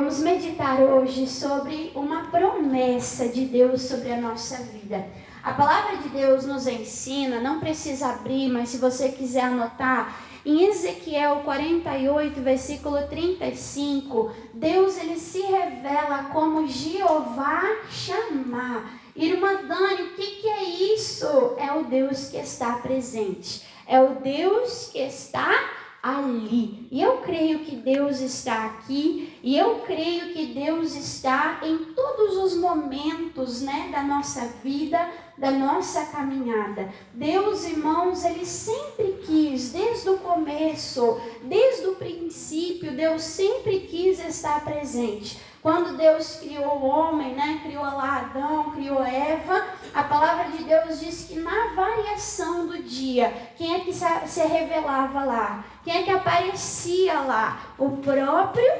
Vamos meditar hoje sobre uma promessa de Deus sobre a nossa vida. A palavra de Deus nos ensina, não precisa abrir, mas se você quiser anotar, em Ezequiel 48, versículo 35, Deus ele se revela como Jeová Shammah. Irmã Dani, o que é isso? É o Deus que está presente, é o Deus que está ali. E eu creio que Deus está aqui, e eu creio que Deus está em todos os momentos, da nossa vida, da nossa caminhada. Deus, irmãos, ele sempre quis, desde o começo, desde o princípio, Deus sempre quis estar presente. Quando Deus criou o homem, criou lá Adão, criou Eva, a palavra de Deus diz que na variação do dia, quem é que se revelava lá? Quem é que aparecia lá? O próprio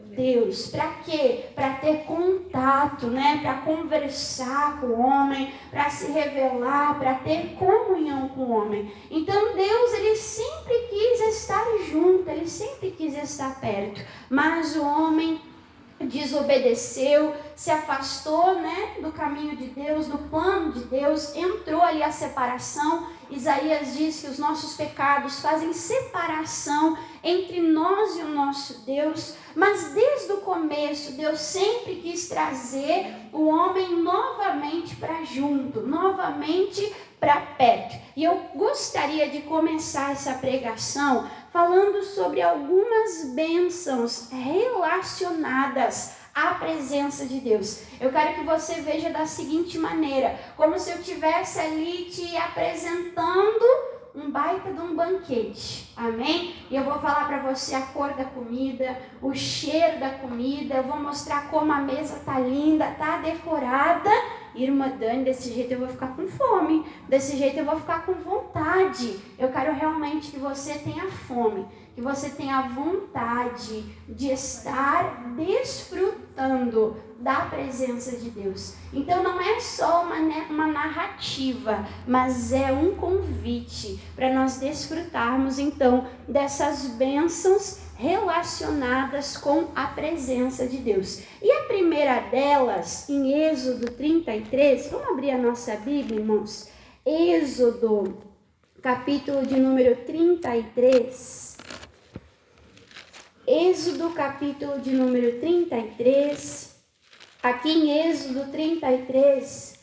Deus. Para quê? Para ter contato, para conversar com o homem, para se revelar, para ter comunhão com o homem. Então Deus, ele sempre quis estar junto, ele sempre quis estar perto, mas o homem desobedeceu, se afastou do caminho de Deus, do plano de Deus, entrou ali a separação. Isaías diz que os nossos pecados fazem separação entre nós e o nosso Deus, mas desde o começo Deus sempre quis trazer o homem novamente para junto, novamente para perto. E eu gostaria de começar essa pregação falando sobre algumas bênçãos relacionadas à presença de Deus. Eu quero que você veja da seguinte maneira, como se eu estivesse ali te apresentando um baita de um banquete, amém? E eu vou falar para você a cor da comida, o cheiro da comida, eu vou mostrar como a mesa tá linda, tá decorada. Irmã Dani, desse jeito eu vou ficar com fome, desse jeito eu vou ficar com vontade. Eu quero realmente que você tenha fome, que você tenha vontade de estar desfrutando da presença de Deus. Então não é só uma narrativa, mas é um convite para nós desfrutarmos então dessas bênçãos relacionadas com a presença de Deus. E a primeira delas, em Êxodo 33, vamos abrir a nossa Bíblia, irmãos? Êxodo, capítulo de número 33. Êxodo, capítulo de número 33. Aqui em Êxodo 33.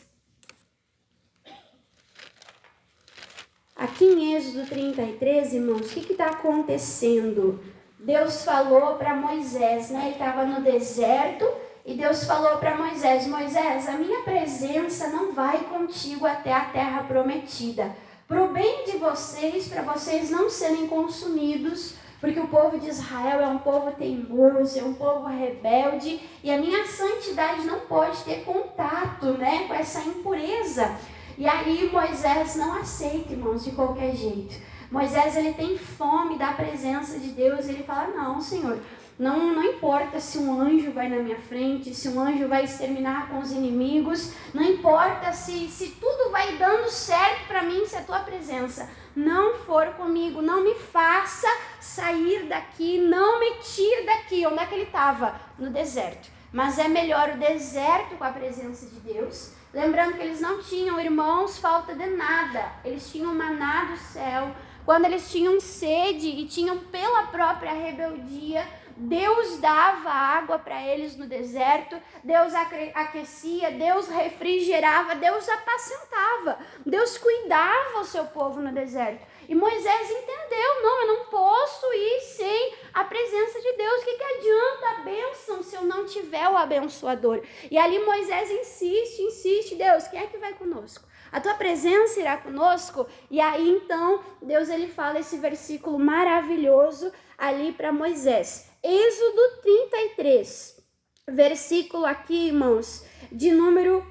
Aqui em Êxodo 33, irmãos, o que está acontecendo? Deus falou para Moisés, ele estava no deserto e Deus falou para Moisés: Moisés, a minha presença não vai contigo até a terra prometida. Para o bem de vocês, para vocês não serem consumidos, porque o povo de Israel é um povo teimoso, é um povo rebelde, e a minha santidade não pode ter contato, com essa impureza. E aí Moisés não aceita, irmãos, de qualquer jeito. Moisés, ele tem fome da presença de Deus, ele fala: não, Senhor, não importa se um anjo vai na minha frente, se um anjo vai exterminar com os inimigos, não importa se tudo vai dando certo para mim, se a tua presença não for comigo, não me faça sair daqui, não me tire daqui. Onde é que ele estava? No deserto. Mas é melhor o deserto com a presença de Deus. Lembrando que eles não tinham, irmãos, falta de nada. Eles tinham maná do céu. Quando eles tinham sede e tinham pela própria rebeldia, Deus dava água para eles no deserto, Deus aquecia, Deus refrigerava, Deus apacentava, Deus cuidava o seu povo no deserto. E Moisés entendeu: não, eu não posso ir sem a presença de Deus. O que adianta a bênção se eu não tiver o abençoador? E ali Moisés insiste: Deus, quem é que vai conosco? A tua presença irá conosco? E aí então Deus, ele fala esse versículo maravilhoso ali para Moisés. Êxodo 33, versículo aqui, irmãos, de número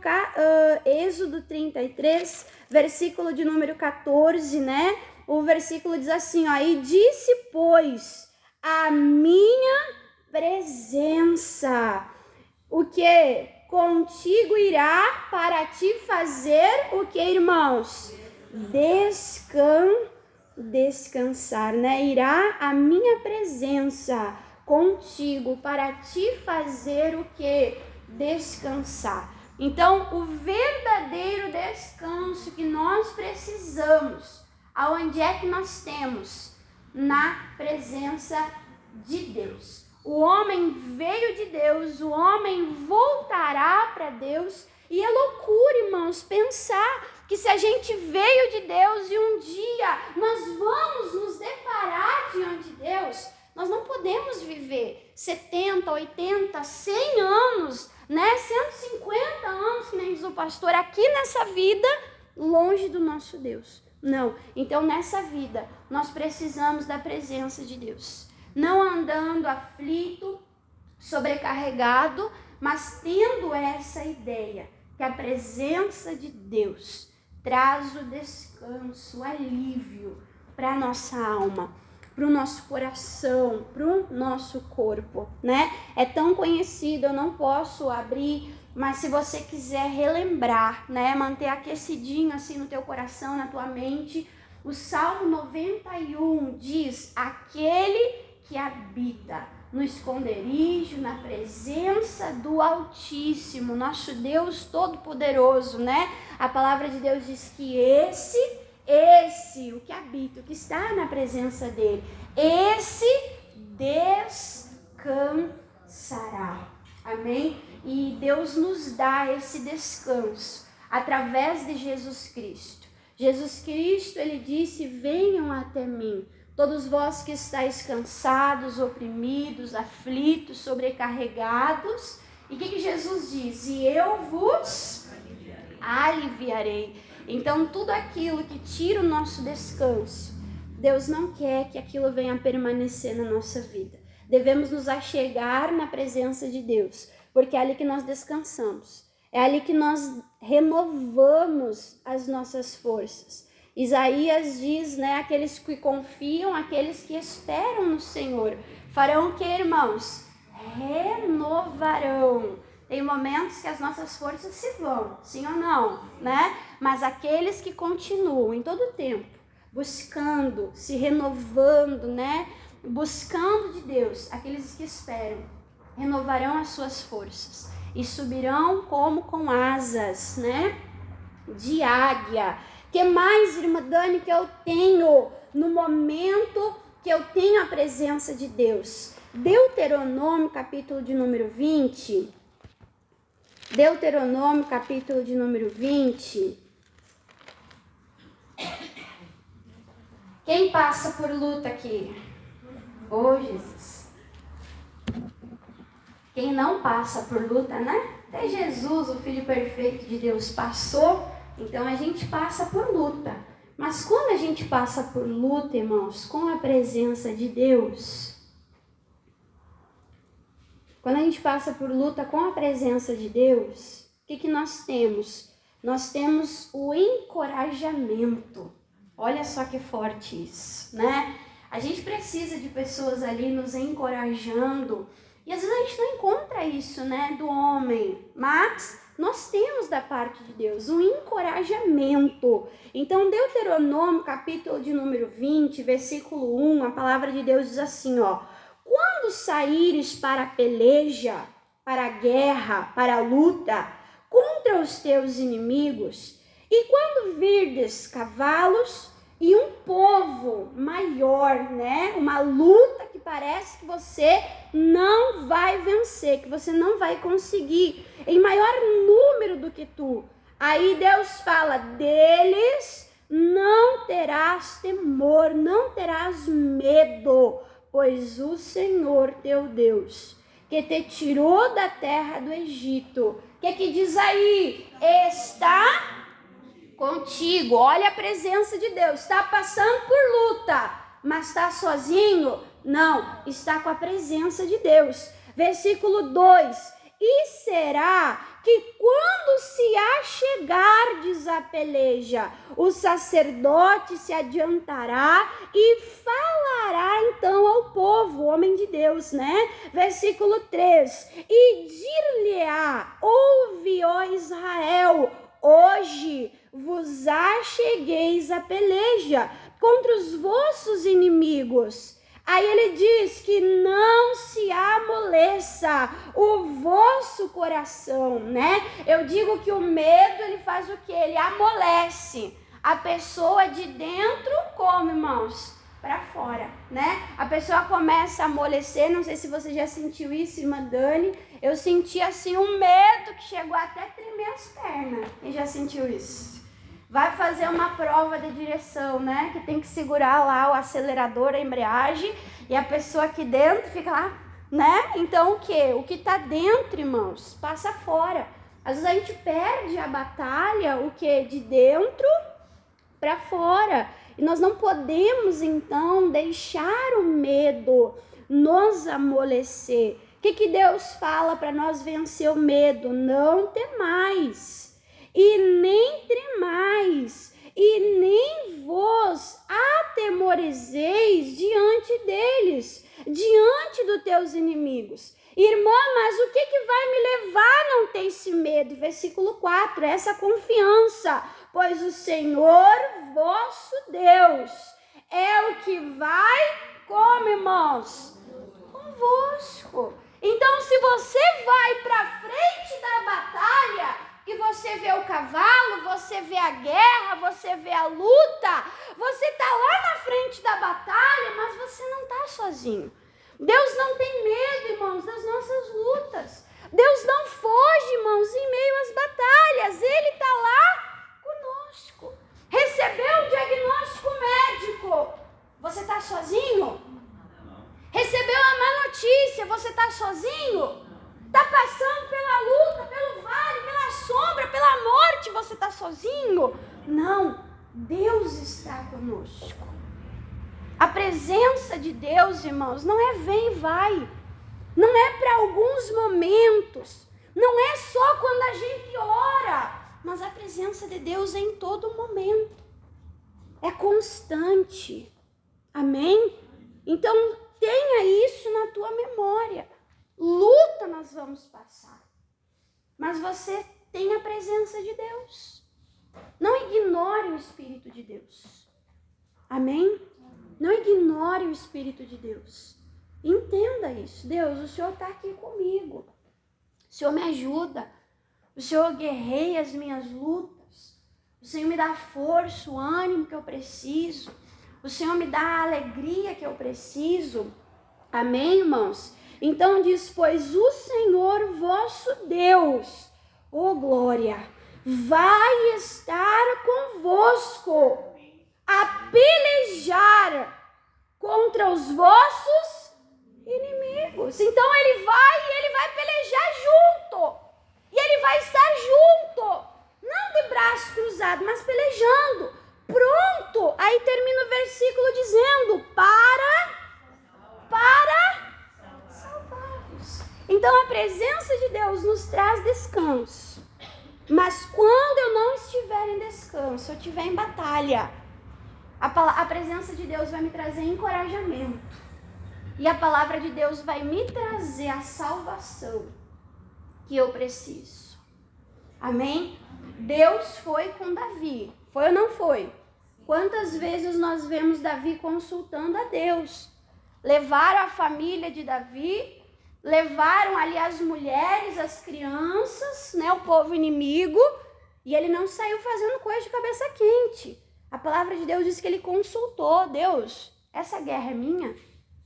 Êxodo 33, versículo de número 14, O versículo diz assim, e disse, pois, a minha presença, o que? Contigo irá para te fazer o que, irmãos? Descansar, Irá a minha presença contigo para te fazer o quê? Descansar. Então, o verdadeiro descanso que nós precisamos, aonde é que nós temos? Na presença de Deus. O homem veio de Deus, o homem voltará para Deus. E é loucura, irmãos, pensar que se a gente veio de Deus e um dia nós vamos nos deparar diante de Deus, nós não podemos viver 70, 80, 100 anos, né? 150 anos, que nem diz o pastor, aqui nessa vida, longe do nosso Deus. Não. Então, nessa vida, nós precisamos da presença de Deus. Não andando aflito, sobrecarregado, mas tendo essa ideia que a presença de Deus traz o descanso, o alívio para a nossa alma, para o nosso coração, para o nosso corpo, né? É tão conhecido, eu não posso abrir, mas se você quiser relembrar, né? Manter aquecidinho assim no teu coração, na tua mente, o Salmo 91 diz: aquele que habita no esconderijo, na presença do Altíssimo, nosso Deus Todo-Poderoso, né? A palavra de Deus diz que esse, o que habita, o que está na presença dele, esse descansará. Amém? E Deus nos dá esse descanso através de Jesus Cristo. Jesus Cristo, ele disse: venham até mim, todos vós que estáis cansados, oprimidos, aflitos, sobrecarregados. E o que Jesus diz? E eu vos aliviarei. Então, tudo aquilo que tira o nosso descanso, Deus não quer que aquilo venha permanecer na nossa vida. Devemos nos achegar na presença de Deus, porque é ali que nós descansamos. É ali que nós renovamos as nossas forças. Isaías diz, né, aqueles que confiam, aqueles que esperam no Senhor, farão o que, irmãos? Renovarão. Tem momentos que as nossas forças se vão, sim ou não, né? Mas aqueles que continuam em todo o tempo, buscando, se renovando, né? Buscando de Deus, aqueles que esperam, renovarão as suas forças e subirão como com asas, né? De águia. Que mais, irmã Dani, que eu tenho no momento que eu tenho a presença de Deus? Deuteronômio, capítulo de número 20. Deuteronômio, capítulo de número 20. Quem passa por luta aqui? Oh, Jesus. Quem não passa por luta, né? Até Jesus, o Filho perfeito de Deus, passou. Então a gente passa por luta. Mas quando a gente passa por luta, irmãos, com a presença de Deus, quando a gente passa por luta com a presença de Deus, o que nós temos? Nós temos o encorajamento. Olha só que forte isso, né? A gente precisa de pessoas ali nos encorajando. E às vezes a gente não encontra isso, né, do homem. Mas nós temos da parte de Deus um encorajamento. Então, Deuteronômio, capítulo de número 20, versículo 1, a palavra de Deus diz assim, ó: quando saíres para a peleja, para a guerra, para a luta, contra os teus inimigos, e quando virdes cavalos e um povo maior, né? Uma luta que parece que você não vai vencer, que você não vai conseguir, em maior número do que tu. Aí Deus fala, deles não terás temor, não terás medo, pois o Senhor teu Deus, que te tirou da terra do Egito, que diz aí? Está contigo. Olha a presença de Deus. Está passando por luta, mas está sozinho? Não, está com a presença de Deus. Versículo 2: e será que quando se achegardes à peleja, o sacerdote se adiantará e falará então ao povo, homem de Deus, né? Versículo 3: e dir-lhe-á, ouve, ó Israel, hoje vos achegueis à peleja contra os vossos inimigos. Aí ele diz que não se vosso coração, né? Eu digo que o medo, ele faz o quê? Ele amolece a pessoa de dentro, como, irmãos? Para fora, né? A pessoa começa a amolecer, não sei se você já sentiu isso, irmã Dani, eu senti assim um medo que chegou até a tremer as pernas. Quem já sentiu isso? Vai fazer uma prova de direção, né? Que tem que segurar lá o acelerador, a embreagem, e a pessoa aqui dentro fica lá, né? Então o quê? O que tá dentro, irmãos, passa fora. Às vezes a gente perde a batalha, o quê? De dentro para fora. E nós não podemos, então, deixar o medo nos amolecer. O que Deus fala para nós vencer o medo? Não temais, e nem tremais, e nem vos atemorizeis diante deles, diante dos teus inimigos. Irmã, mas o que vai me levar a não ter esse medo? Versículo 4, essa confiança. Pois o Senhor vosso Deus é o que vai, como, irmãos? Convosco. Então, se você vai para frente da batalha e você vê o cavalo, você vê a guerra, você vê a luta, você está lá na frente da batalha, mas você não está sozinho. Deus não tem medo, irmãos, das nossas lutas. Deus não foge, irmãos, em meio às batalhas. Ele está lá conosco. Recebeu o diagnóstico médico. Você está sozinho? Recebeu a má notícia. Você está sozinho? Está passando pela luta, pelo vale, pela sombra, pela morte. Você está sozinho? Não. Deus está conosco. A presença de Deus, irmãos, não é vem e vai. Não é para alguns momentos. Não é só quando a gente ora. Mas a presença de Deus é em todo momento. É constante. Amém? Então, tenha isso na tua memória. Luta nós vamos passar. Mas você tem a presença de Deus. Não ignore o Espírito de Deus. Amém? Não ignore o Espírito de Deus. Entenda isso. Deus, o Senhor está aqui comigo. O Senhor me ajuda. O Senhor guerreia as minhas lutas. O Senhor me dá a força, o ânimo que eu preciso. O Senhor me dá a alegria que eu preciso. Amém, irmãos? Então diz, pois o Senhor vosso Deus, ó glória, vai estar convosco a pelejar contra os vossos inimigos. Então ele vai pelejar junto. E ele vai estar junto. Não de braço cruzado, mas pelejando. Pronto. Aí termina o versículo dizendo, para salvar-vos. Então a presença de Deus nos traz descanso. Mas quando eu não estiver em descanso, eu estiver em batalha, a presença de Deus vai me trazer encorajamento. E a palavra de Deus vai me trazer a salvação que eu preciso. Amém? Deus foi com Davi. Foi ou não foi? Quantas vezes nós vemos Davi consultando a Deus? Levaram a família de Davi, levaram ali as mulheres, as crianças, né, o povo inimigo, e ele não saiu fazendo coisa de cabeça quente. A palavra de Deus diz que ele consultou. Deus, essa guerra é minha?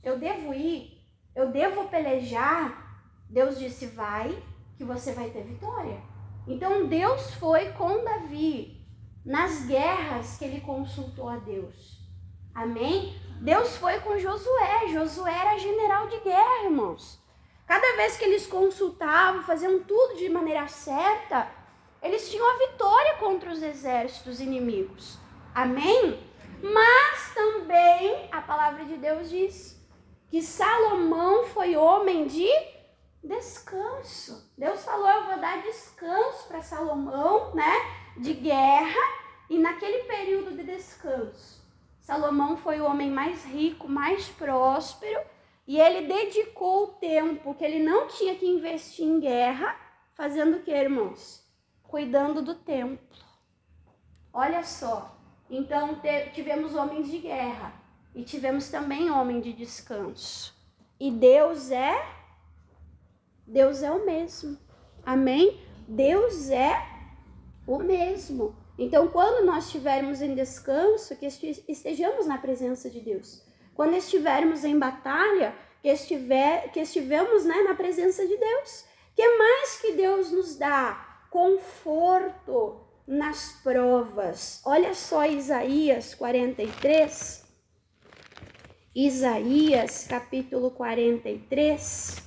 Eu devo ir? Eu devo pelejar? Deus disse, vai, que você vai ter vitória. Então Deus foi com Davi nas guerras que ele consultou a Deus. Amém? Deus foi com Josué. Josué era general de guerra, irmãos. Cada vez que eles consultavam, faziam tudo de maneira certa, eles tinham a vitória contra os exércitos inimigos. Amém? Mas também a palavra de Deus diz que Salomão foi homem de descanso. Deus falou, eu vou dar descanso para Salomão, né? De guerra. E naquele período de descanso, Salomão foi o homem mais rico, mais próspero. E ele dedicou o tempo que ele não tinha que investir em guerra, fazendo o que, irmãos? Cuidando do templo. Olha só. Então tivemos homens de guerra e tivemos também homem de descanso. E Deus é Deus é o mesmo. Amém? Deus é o mesmo. Então, quando nós estivermos em descanso, que estejamos na presença de Deus. Quando estivermos em batalha, que estivemos, né, na presença de Deus. Que mais que Deus nos dá? Conforto nas provas. Olha só Isaías 43. Isaías capítulo 43.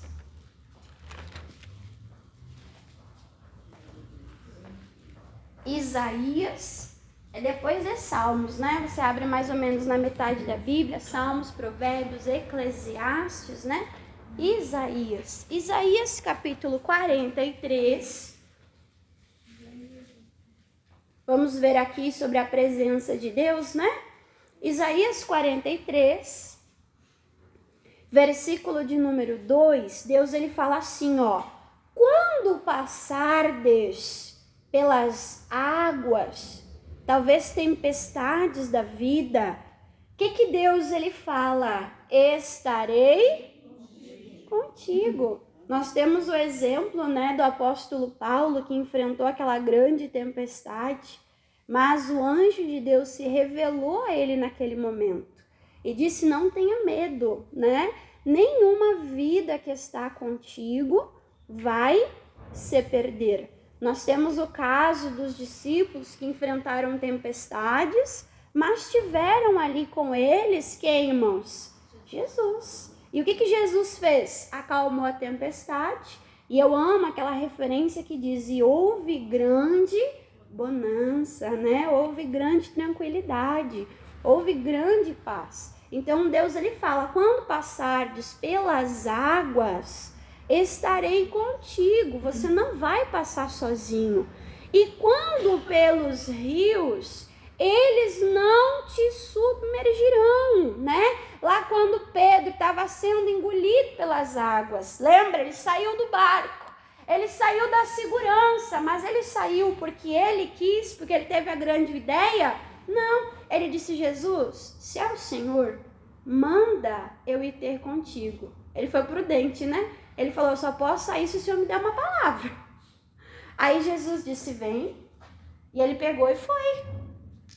Isaías é depois de Salmos, né? Você abre mais ou menos na metade da Bíblia, Salmos, Provérbios, Eclesiastes, né? Isaías capítulo 43. Vamos ver aqui sobre a presença de Deus, né? Isaías 43, versículo de número 2, Deus ele fala assim, ó: quando passardes pelas águas, talvez tempestades da vida, o que Deus ele fala? Estarei contigo. Nós temos o exemplo, né, do apóstolo Paulo, que enfrentou aquela grande tempestade, mas o anjo de Deus se revelou a ele naquele momento e disse: não tenha medo, né? Nenhuma vida que está contigo vai se perder. Nós temos o caso dos discípulos que enfrentaram tempestades, mas tiveram ali com eles quem, irmãos? Jesus. E o que Jesus fez? Acalmou a tempestade. E eu amo aquela referência que diz: e houve grande bonança, né? Houve grande tranquilidade, houve grande paz. Então Deus ele fala: quando passardes pelas águas, estarei contigo. Você não vai passar sozinho. E quando pelos rios, eles não te submergirão, né? Lá quando Pedro estava sendo engolido pelas águas, lembra? Ele saiu do barco, ele saiu da segurança, mas ele saiu porque ele quis, porque ele teve a grande ideia? Não, ele disse: Jesus, se é o Senhor, manda eu ir ter contigo. Ele foi prudente, né? Ele falou: eu só posso sair se o Senhor me der uma palavra. Aí Jesus disse: vem, e ele pegou e foi.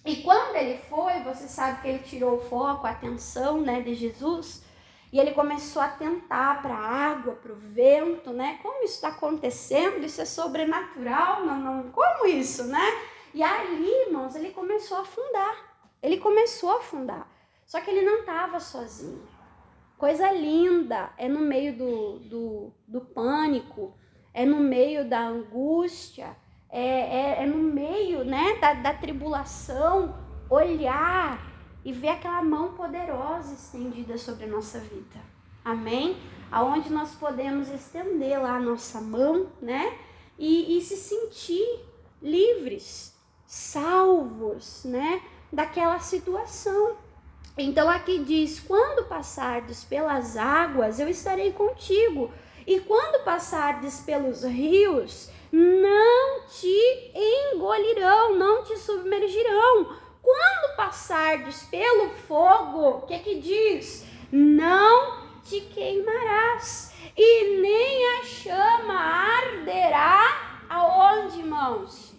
E quando ele foi, você sabe que ele tirou o foco, a atenção, né, de Jesus, e ele começou a atentar para a água, para o vento, né? Como isso está acontecendo? Isso é sobrenatural? Não, como isso, né? E ali, irmãos, ele começou a afundar. Ele começou a afundar. Só que ele não estava sozinho. Coisa linda, é no meio do pânico, é no meio da angústia, é no meio, né, da tribulação, olhar e ver aquela mão poderosa estendida sobre a nossa vida. Amém? Aonde nós podemos estender lá a nossa mão, né, e se sentir livres, salvos, né, daquela situação. Então aqui diz: quando passardes pelas águas, eu estarei contigo. E quando passardes pelos rios, não te engolirão, não te submergirão. Quando passardes pelo fogo, o que diz? Não te queimarás, e nem a chama arderá aonde, irmãos?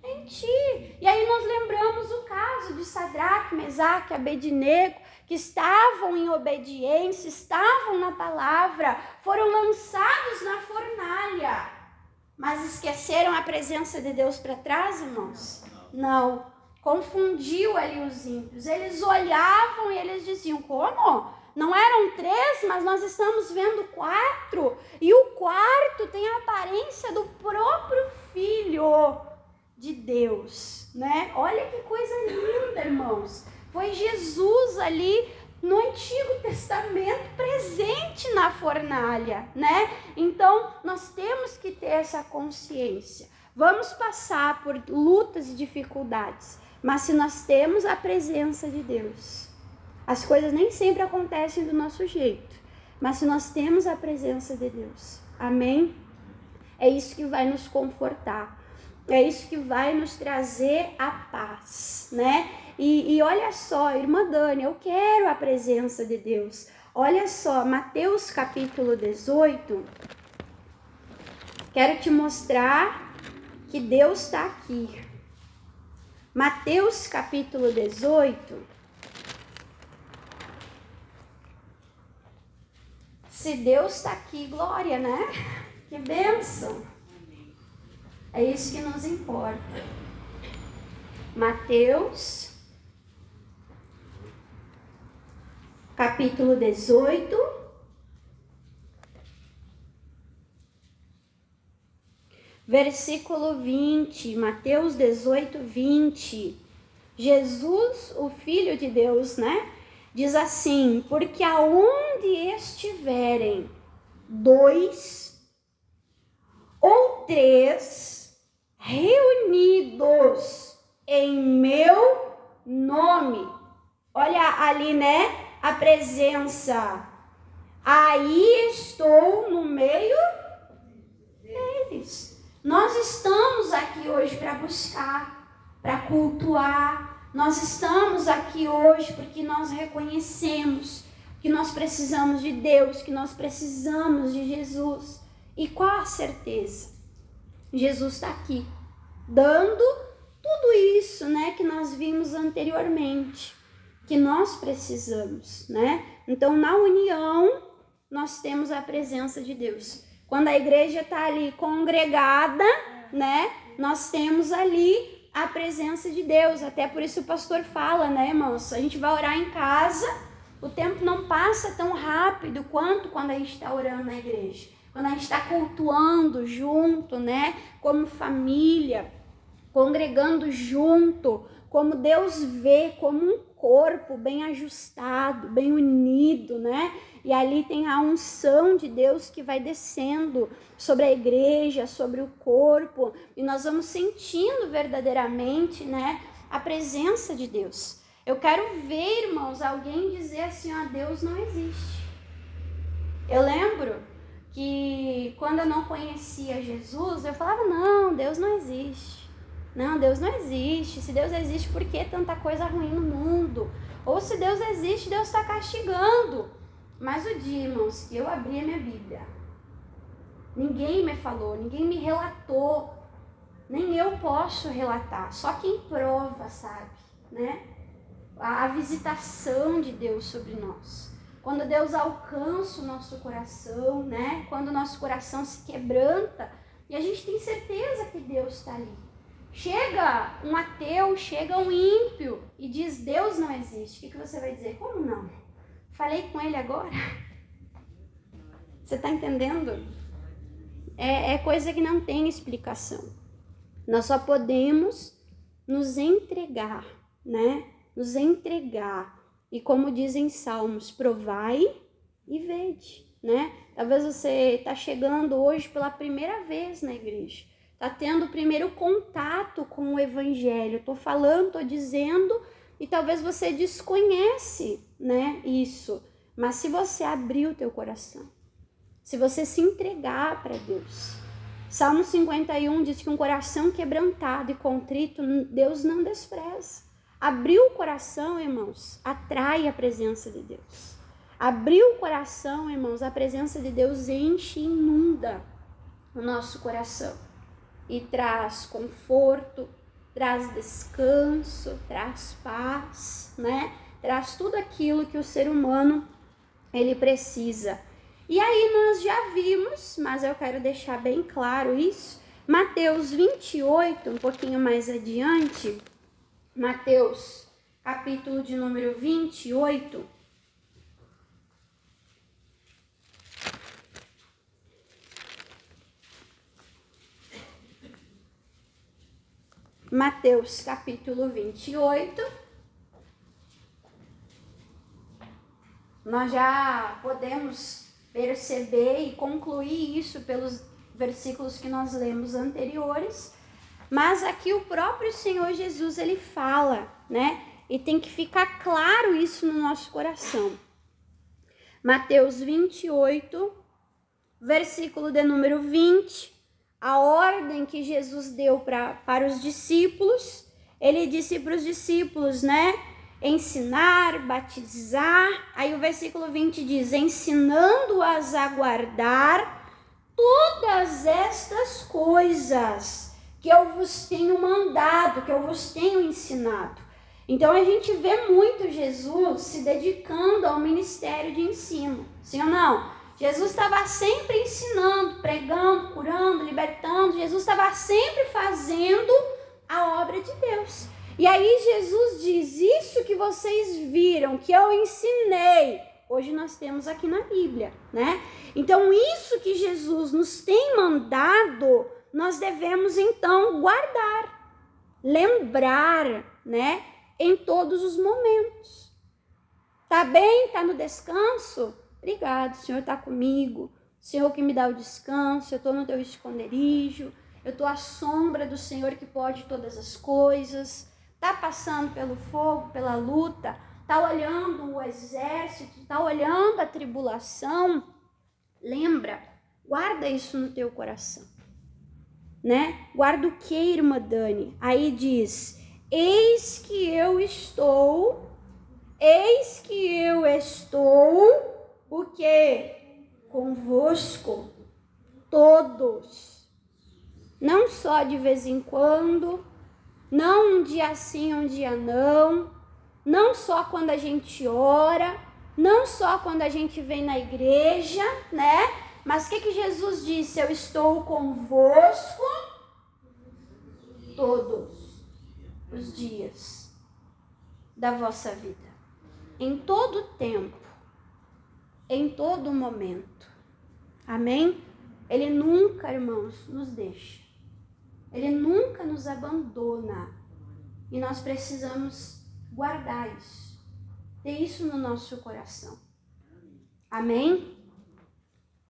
Em ti. E aí nós lembramos o caso de Sadraque, Mesaque, Abednego, que estavam em obediência, estavam na palavra, foram lançados na fornalha, mas esqueceram a presença de Deus para trás, irmãos? Não. Confundiu ali os ímpios. Eles olhavam e eles diziam: como? Não eram 3, mas nós estamos vendo 4. E o quarto tem a aparência do próprio Filho de Deus, né? Olha que coisa linda, irmãos. Foi Jesus ali no Antigo Testamento presente na fornalha, né? Então, nós temos que ter essa consciência. Vamos passar por lutas e dificuldades, mas se nós temos a presença de Deus, as coisas nem sempre acontecem do nosso jeito, mas se nós temos a presença de Deus, amém? É isso que vai nos confortar. É isso que vai nos trazer a paz, né? E olha só, irmã Dani, eu quero a presença de Deus. Olha só, Mateus capítulo 18. quero te mostrar que Deus está aqui. Mateus capítulo 18. Se Deus está aqui, glória, né? Que bênção. É isso que nos importa. Mateus capítulo 18. Versículo 20, Mateus 18, 20. Jesus, o Filho de Deus, né? Diz assim: porque aonde estiverem 2 ou 3 reunidos em meu nome. Olha ali, né? A presença. Aí estou no meio deles. Nós estamos aqui hoje para buscar, para cultuar. Nós estamos aqui hoje porque nós reconhecemos que nós precisamos de Deus, que nós precisamos de Jesus. E qual a certeza? Jesus está aqui, dando tudo isso, né, que nós vimos anteriormente, que nós precisamos, né? Então, na união, nós temos a presença de Deus. Quando a igreja está ali congregada, né, nós temos ali a presença de Deus. Até por isso o pastor fala, né, irmãos? A gente vai orar em casa, o tempo não passa tão rápido quanto quando a gente está orando na igreja. Quando a gente está cultuando junto, né, como família, congregando junto, como Deus vê, como um corpo bem ajustado, bem unido, né? E ali tem a unção de Deus que vai descendo sobre a igreja, sobre o corpo, e nós vamos sentindo verdadeiramente, né, a presença de Deus. Eu quero ver, irmãos, alguém dizer assim: ó, Deus não existe. Eu lembro que quando eu não conhecia Jesus, eu falava: não, Deus não existe. Não, Deus não existe. Se Deus existe, por que tanta coisa ruim no mundo? Ou se Deus existe, Deus está castigando. Mas o dia, irmãos, que eu abri a minha Bíblia, ninguém me falou, ninguém me relatou, nem eu posso relatar, só quem prova sabe, né? A visitação de Deus sobre nós. Quando Deus alcança o nosso coração, né? Quando o nosso coração se quebranta e a gente tem certeza que Deus está ali. Chega um ateu, chega um ímpio e diz: Deus não existe. O que você vai dizer? Como não? Falei com ele agora? Você está entendendo? É coisa que não tem explicação. Nós só podemos nos entregar, né? Nos entregar. E como dizem Salmos, provai e vede, né? Talvez você está chegando hoje pela primeira vez na igreja. Está tendo o primeiro contato com o evangelho. Estou falando, estou dizendo, e talvez você desconhece, né, isso. Mas se você abrir o teu coração, se você se entregar para Deus. Salmo 51 diz que um coração quebrantado e contrito, Deus não despreza. Abrir o coração, irmãos, atrai a presença de Deus. Abrir o coração, irmãos, a presença de Deus enche e inunda o nosso coração. E traz conforto, traz descanso, traz paz, né? Traz tudo aquilo que o ser humano, ele precisa. E aí nós já vimos, mas eu quero deixar bem claro isso, Mateus 28, um pouquinho mais adiante, Mateus capítulo de número 28, Mateus capítulo 28, nós já podemos perceber e concluir isso pelos versículos que nós lemos anteriores, mas aqui o próprio Senhor Jesus, ele fala, né? E tem que ficar claro isso no nosso coração. Mateus 28, versículo de número 20, a ordem que Jesus deu para os discípulos, ele disse para os discípulos, né? Ensinar, batizar. Aí o versículo 20 diz: ensinando-as a guardar todas estas coisas que eu vos tenho mandado, que eu vos tenho ensinado. Então a gente vê muito Jesus se dedicando ao ministério de ensino, sim ou não? Jesus estava sempre ensinando, pregando, curando, libertando. Jesus estava sempre fazendo a obra de Deus. E aí Jesus diz, isso que vocês viram, que eu ensinei, hoje nós temos aqui na Bíblia, né? Então isso que Jesus nos tem mandado, nós devemos então guardar, lembrar, né? Em todos os momentos. Tá bem? Tá no descanso? Obrigado, o Senhor está comigo, o Senhor que me dá o descanso, eu estou no teu esconderijo, eu estou à sombra do Senhor que pode todas as coisas, está passando pelo fogo, pela luta, está olhando o exército, está olhando a tribulação. Lembra, guarda isso no teu coração, né? Guarda o que, irmã Dani? Aí diz, eis que eu estou, o quê? Convosco, todos. Não só de vez em quando, não um dia sim, um dia não. Não só quando a gente ora, não só quando a gente vem na igreja, né? Mas o que Jesus disse? Eu estou convosco todos os dias da vossa vida. Em todo tempo, em todo momento. Amém? Ele nunca, irmãos, nos deixa. Ele nunca nos abandona. E nós precisamos guardar isso. Ter isso no nosso coração. Amém?